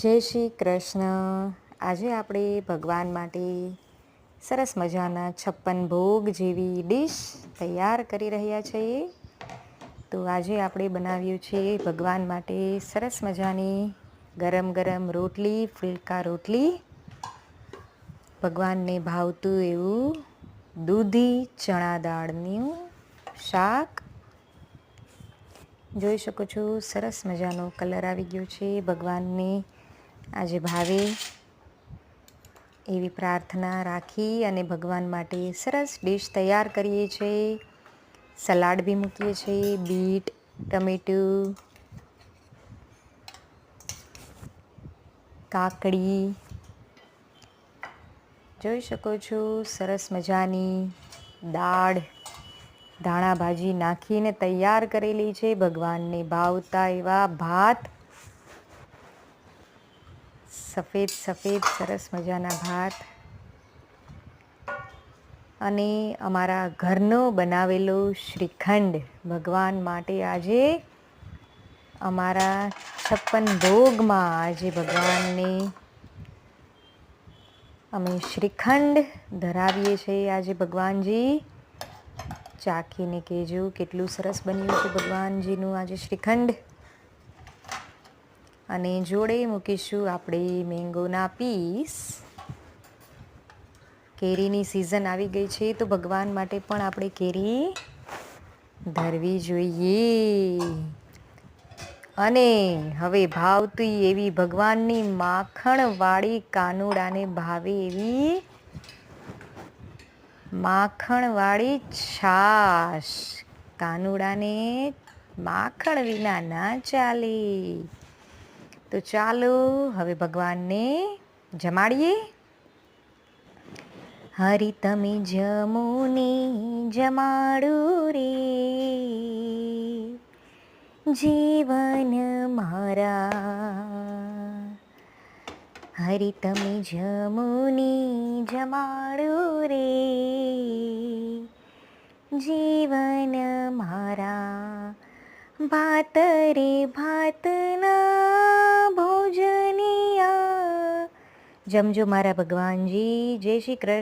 જય શ્રી કૃષ્ણ. આજે આપણે ભગવાન માટે સરસ મજાના 56 ભોગ જેવી ડીશ તૈયાર કરી રહ્યા છીએ. તો આજે આપણે બનાવ્યું છે ભગવાન માટે સરસ મજાની ગરમ ગરમ રોટલી, ફુલકા રોટલી. ભગવાનને ભાવતું એવું દૂધી ચણા દાળનું શાક. જોઈ શકો છો સરસ મજાનો કલર આવી ગયો છે. ભગવાનને આજે ભાવે એવી પ્રાર્થના રાખી અને ભગવાન માટે સરસ ડીશ તૈયાર કરીએ છીએ. સલાડ બી મૂકીએ છીએ, બીટ, ટમેટું, કાકડી. જોઈ શકો છો સરસ મજાની દાળ, ધાણા ભાજી નાખીને તૈયાર કરેલી છે. ભગવાનને ભાવતા એવા ભાત, સફેદ સરસ મજાના ભાત અને અમારા ઘરનો બનાવેલો શ્રીખંડ. ભગવાન માટે આજે અમારા 56 ભોગમાં આજે ભગવાનને અમે શ્રીખંડ ધરાવીએ છીએ. આજે ભગવાનજી ચાખીને કહેજો કેટલું સરસ બન્યું છે ભગવાનજીનું આજે શ્રીખંડ. અને જોડે મૂકીશું આપણે મેંગોના પીસ. કેરીની સિઝન આવી ગઈ છે તો ભગવાન માટે પણ આપણે કેરી ધરવી જોઈએ. અને હવે ભાવતી એવી ભગવાનની માખણવાળી કાનુડાને ભાવે એવી માખણવાળી છાશ. કાનુડાને માખણ વિના ના ચાલે. તો ચાલો હવે ભગવાનને જમાડીએ. હરી તમે જમો ને જમાડું રે, જીવન મારા. હરી તમે જમો ને જમાડું રે, જીવન મારા. ભાત રે ભાતના ભોજનિયા. જમજો મારા ભગવાનજી. જય શ્રી કૃષ્ણ.